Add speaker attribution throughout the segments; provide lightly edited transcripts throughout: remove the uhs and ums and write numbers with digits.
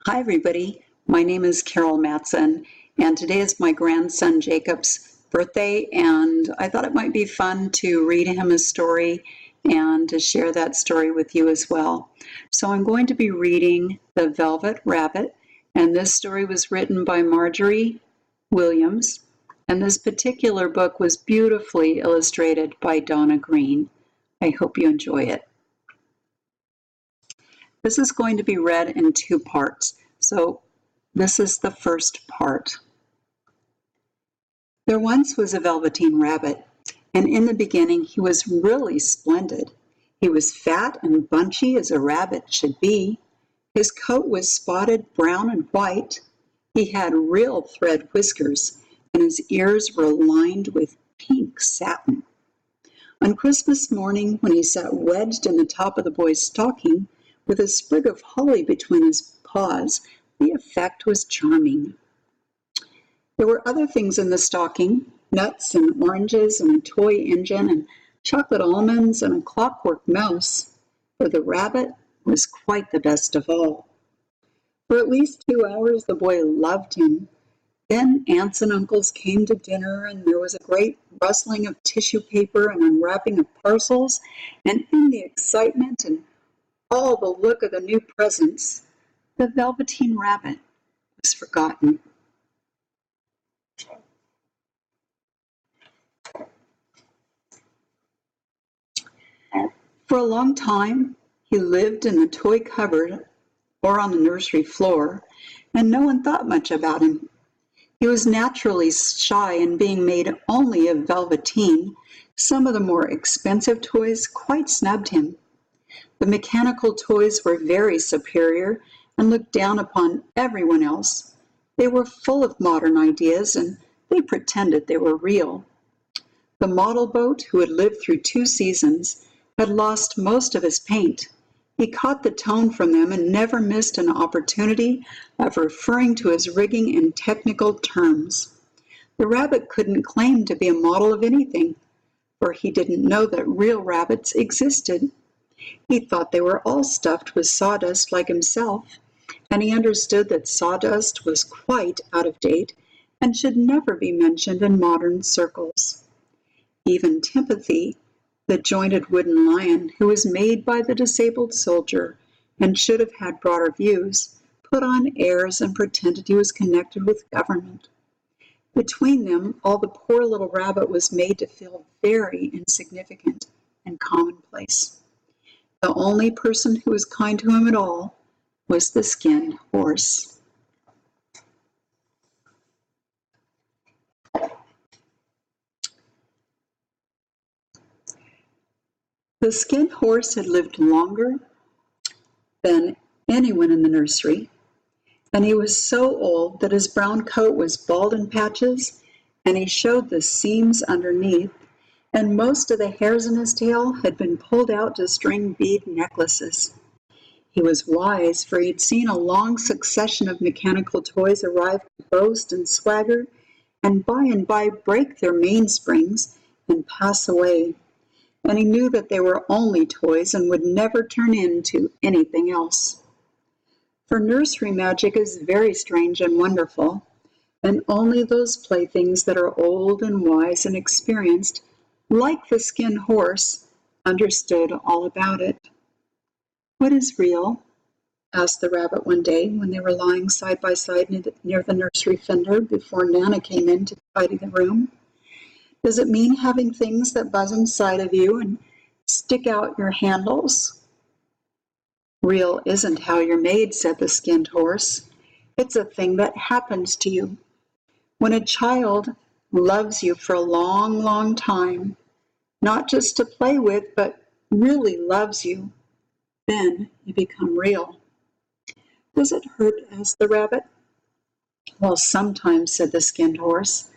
Speaker 1: Hi everybody, my name is Carol Mattson, and today is my grandson Jacob's birthday, and I thought it might be fun to read him a story and to share that story with you as well. So I'm going to be reading The Velvet Rabbit, and this story was written by Marjorie Williams, and this particular book was beautifully illustrated by Donna Green. I hope you enjoy it. This is going to be read in two parts, so this is the first part. There once was a Velveteen Rabbit, and in the beginning he was really splendid. He was fat and bunchy as a rabbit should be. His coat was spotted brown and white. He had real thread whiskers, and his ears were lined with pink satin. On Christmas morning, when he sat wedged in the top of the boy's stocking, with a sprig of holly between his paws, the effect was charming. There were other things in the stocking, nuts and oranges and a toy engine and chocolate almonds and a clockwork mouse, but the rabbit was quite the best of all. For at least 2 hours the boy loved him. Then aunts and uncles came to dinner, and there was a great rustling of tissue paper and unwrapping of parcels, and in the excitement and all the look of the new presents, the Velveteen Rabbit was forgotten. For a long time, he lived in the toy cupboard or on the nursery floor, and no one thought much about him. He was naturally shy, and being made only of velveteen, some of the more expensive toys quite snubbed him. The mechanical toys were very superior and looked down upon everyone else. They were full of modern ideas, and they pretended they were real. The model boat, who had lived through 2 seasons, had lost most of his paint. He caught the tone from them and never missed an opportunity of referring to his rigging in technical terms. The rabbit couldn't claim to be a model of anything, for he didn't know that real rabbits existed. He thought they were all stuffed with sawdust like himself, and he understood that sawdust was quite out of date and should never be mentioned in modern circles. Even Timothy, the jointed wooden lion who was made by the disabled soldier and should have had broader views, put on airs and pretended he was connected with government. Between them, all the poor little rabbit was made to feel very insignificant and commonplace. The only person who was kind to him at all was the skinned horse. The skinned horse had lived longer than anyone in the nursery, and he was so old that his brown coat was bald in patches, and he showed the seams underneath, and most of the hairs in his tail had been pulled out to string bead necklaces. He was wise, for he'd seen a long succession of mechanical toys arrive to boast and swagger, and by break their mainsprings and pass away. And he knew that they were only toys and would never turn into anything else. For nursery magic is very strange and wonderful, and only those playthings that are old and wise and experienced, like the skinned horse, understood all about it. "What is real?" asked the rabbit one day when they were lying side by side near the nursery fender before Nana came in to tidy the room. "Does it mean having things that buzz inside of you and stick out your handles?" "Real isn't how you're made," said the skinned horse. "It's a thing that happens to you. When a child loves you for a long, long time, not just to play with, but really loves you, then you become real." "Does it hurt?" asked the rabbit. "Well, sometimes," said the skinned horse,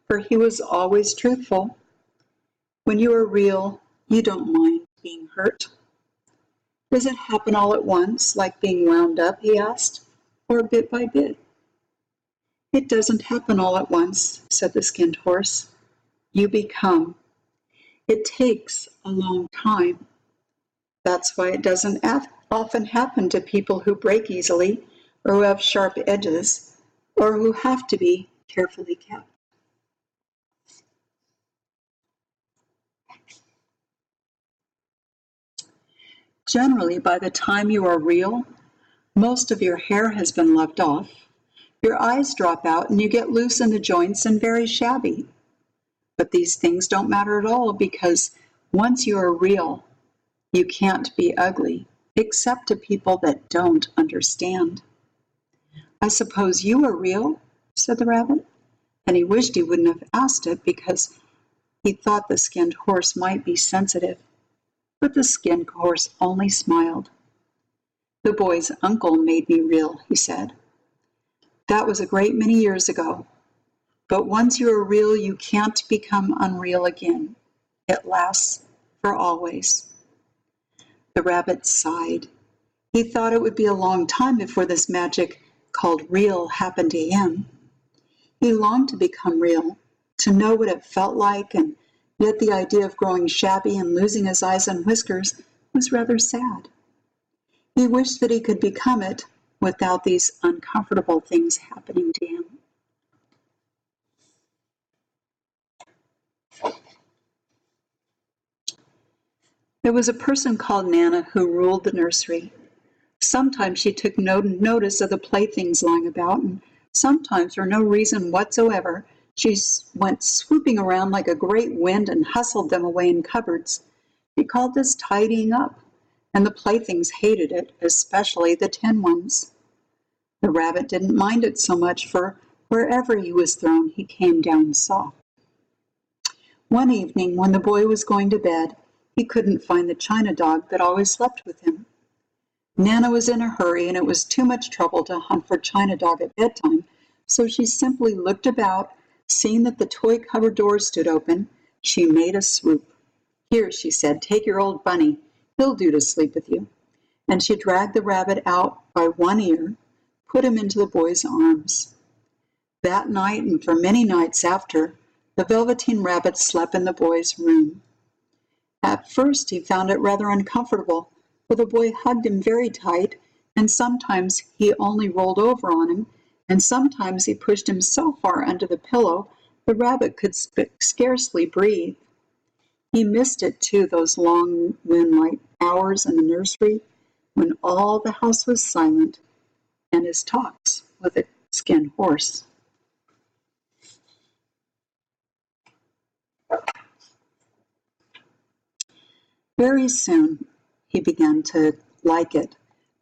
Speaker 1: for he was always truthful. "When you are real, you don't mind being hurt." "Does it happen all at once, like being wound up?" he asked, "or bit by bit?" "It doesn't happen all at once," said the skinned horse. "You become. It takes a long time. That's why it doesn't often happen to people who break easily or who have sharp edges, or who have to be carefully kept. Generally, by the time you are real, most of your hair has been left off, your eyes drop out, and you get loose in the joints and very shabby. But these things don't matter at all, because once you are real, you can't be ugly, except to people that don't understand. "I suppose you are real?" said the rabbit, and he wished he wouldn't have asked it, because he thought the skinned horse might be sensitive. But the skinned horse only smiled. "The boy's uncle made me real," he said. "That was a great many years ago. But once you are real, you can't become unreal again. It lasts for always." The rabbit sighed. He thought it would be a long time before this magic called real happened to him. He longed to become real, to know what it felt like, and yet the idea of growing shabby and losing his eyes and whiskers was rather sad. He wished that he could become it without these uncomfortable things happening to him. There was a person called Nana who ruled the nursery. Sometimes she took no notice of the playthings lying about, and sometimes, for no reason whatsoever, she went swooping around like a great wind and hustled them away in cupboards. She called this tidying up, and the playthings hated it, especially the tin ones. The rabbit didn't mind it so much, for wherever he was thrown, he came down soft. One evening, when the boy was going to bed, he couldn't find the china dog that always slept with him. Nana was in a hurry, and it was too much trouble to hunt for china dog at bedtime, so she simply looked about. Seeing that the toy cupboard door stood open, she made a swoop. "Here," she said, "take your old bunny. He'll do to sleep with you." And she dragged the rabbit out by one ear, put him into the boy's arms. That night, and for many nights after, the Velveteen Rabbit slept in the boy's room. At first he found it rather uncomfortable, for the boy hugged him very tight, and sometimes he only rolled over on him, and sometimes he pushed him so far under the pillow the rabbit could scarcely breathe. He missed it too, those long moonlight hours in the nursery when all the house was silent, and his talks with a skinned horse. Very soon he began to like it,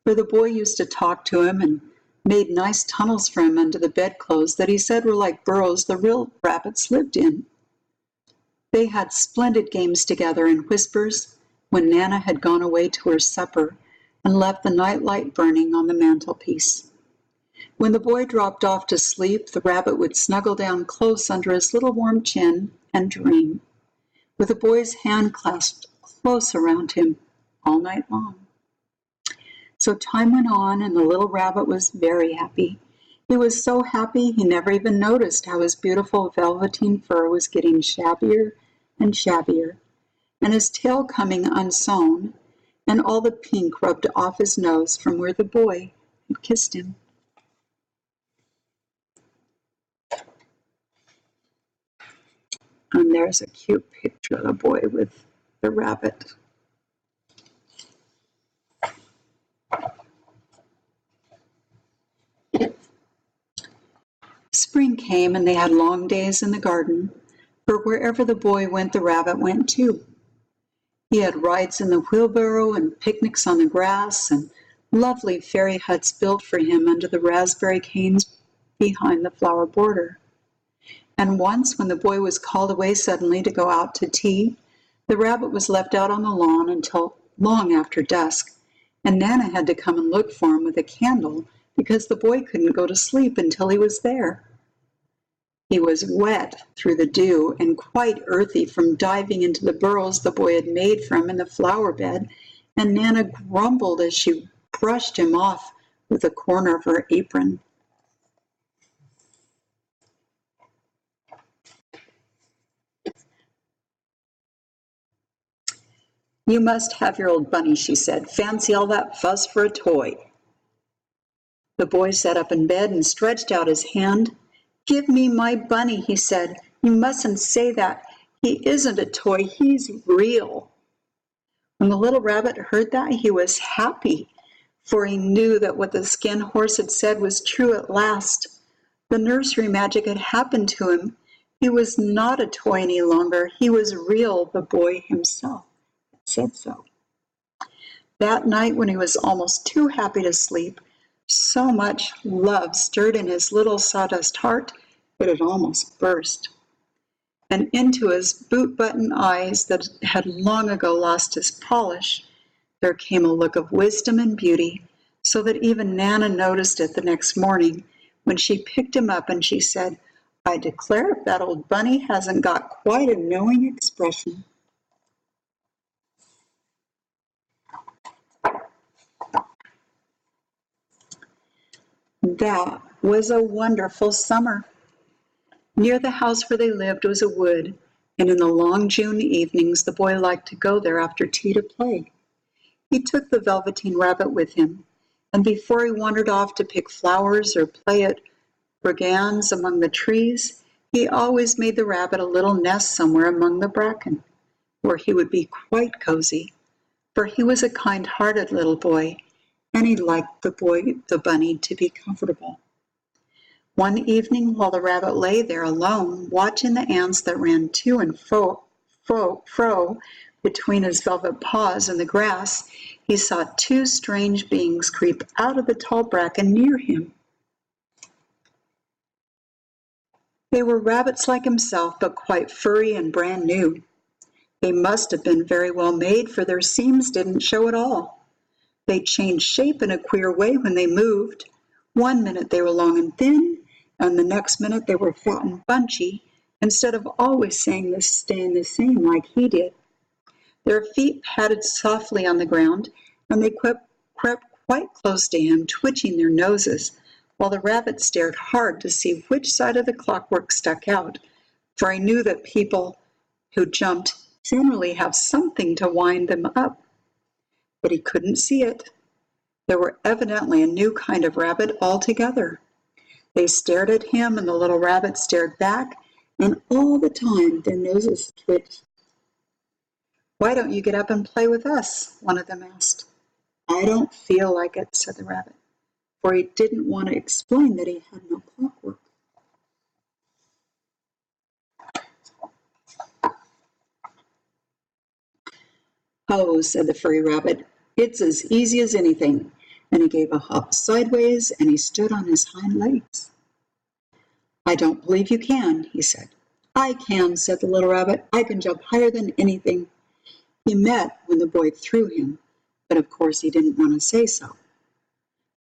Speaker 1: for the boy used to talk to him and made nice tunnels for him under the bedclothes that he said were like burrows the real rabbits lived in. They had splendid games together in whispers when Nana had gone away to her supper and left the nightlight burning on the mantelpiece. When the boy dropped off to sleep, the rabbit would snuggle down close under his little warm chin and dream, with the boy's hand clasped close around him all night long. So time went on, and the little rabbit was very happy. He was so happy he never even noticed how his beautiful velveteen fur was getting shabbier and shabbier, and his tail coming unsewn, and all the pink rubbed off his nose from where the boy had kissed him. And there's a cute picture of the boy with the rabbit. Spring came, and they had long days in the garden, for wherever the boy went, the rabbit went too. He had rides in the wheelbarrow and picnics on the grass and lovely fairy huts built for him under the raspberry canes behind the flower border. And once, when the boy was called away suddenly to go out to tea, the rabbit was left out on the lawn until long after dusk, and Nana had to come and look for him with a candle because the boy couldn't go to sleep until he was there. He was wet through the dew and quite earthy from diving into the burrows the boy had made for him in the flower bed, and Nana grumbled as she brushed him off with a corner of her apron. "You must have your old bunny," she said. "Fancy all that fuss for a toy." The boy sat up in bed and stretched out his hand. "Give me my bunny," he said. "You mustn't say that. He isn't a toy, he's real." When the little rabbit heard that, he was happy, for he knew that what the skin horse had said was true at last. The nursery magic had happened to him. He was not a toy any longer. He was real. The boy himself said so. That night, when he was almost too happy to sleep, so much love stirred in his little sawdust heart that it almost burst. And into his boot-button eyes that had long ago lost his polish, there came a look of wisdom and beauty, so that even Nana noticed it the next morning when she picked him up and she said, "I declare if that old bunny hasn't got quite a knowing expression." That was a wonderful summer. Near the house where they lived was a wood, and in the long June evenings the boy liked to go there after tea to play. He took the Velveteen Rabbit with him, and before he wandered off to pick flowers or play at brigands among the trees, he always made the rabbit a little nest somewhere among the bracken, where he would be quite cozy, for he was a kind-hearted little boy, and he liked the bunny to be comfortable. One evening, while the rabbit lay there alone, watching the ants that ran to and fro between his velvet paws in the grass, he saw two strange beings creep out of the tall bracken near him. They were rabbits like himself, but quite furry and brand new. They must have been very well made, for their seams didn't show at all. They changed shape in a queer way when they moved. One minute they were long and thin, and the next minute they were fat and bunchy, instead of always staying the same like he did. Their feet patted softly on the ground, and they crept quite close to him, twitching their noses, while the rabbit stared hard to see which side of the clockwork stuck out, for he knew that people who jumped generally have something to wind them up. But he couldn't see it. They were evidently a new kind of rabbit altogether. They stared at him, and the little rabbit stared back, and all the time their noses twitched. "Why don't you get up and play with us?" one of them asked. "I don't feel like it," said the rabbit, for he didn't want to explain that he had no clockwork. "Oh," said the furry rabbit, "it's as easy as anything." And he gave a hop sideways, and he stood on his hind legs. "I don't believe you can," he said. "I can," said the little rabbit. "I can jump higher than anything." He meant when the boy threw him, but of course he didn't want to say so.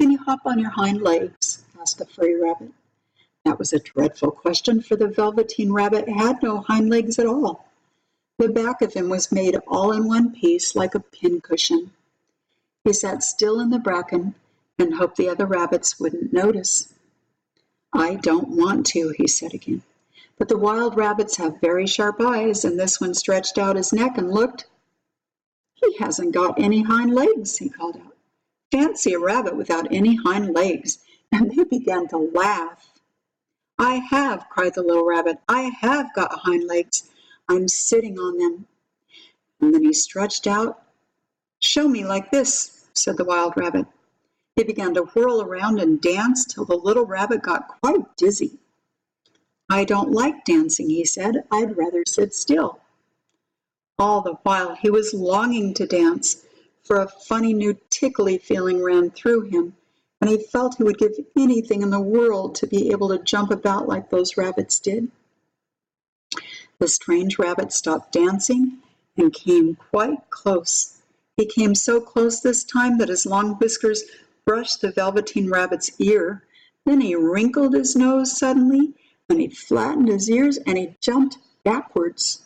Speaker 1: "Can you hop on your hind legs?" asked the furry rabbit. That was a dreadful question, for the Velveteen Rabbit had no hind legs at all. The back of him was made all in one piece like a pincushion. He sat still in the bracken and hoped the other rabbits wouldn't notice. "I don't want to," he said again. "But the wild rabbits have very sharp eyes," and this one stretched out his neck and looked. "He hasn't got any hind legs," he called out. "Fancy a rabbit without any hind legs," and they began to laugh. "I have," cried the little rabbit. "I have got hind legs. I'm sitting on them." And then he stretched out. "Show me like this," said the wild rabbit. He began to whirl around and dance till the little rabbit got quite dizzy. "I don't like dancing," he said. "I'd rather sit still." All the while he was longing to dance, for a funny new tickly feeling ran through him, and he felt he would give anything in the world to be able to jump about like those rabbits did. The strange rabbit stopped dancing and came quite close. He came so close this time that his long whiskers brushed the Velveteen Rabbit's ear. Then he wrinkled his nose suddenly, and he flattened his ears, and he jumped backwards.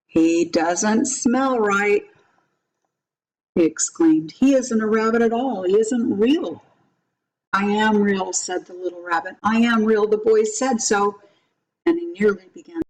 Speaker 1: "He doesn't smell right," he exclaimed. "He isn't a rabbit at all. He isn't real." "I am real," said the little rabbit. "I am real. The boy said so." And he nearly began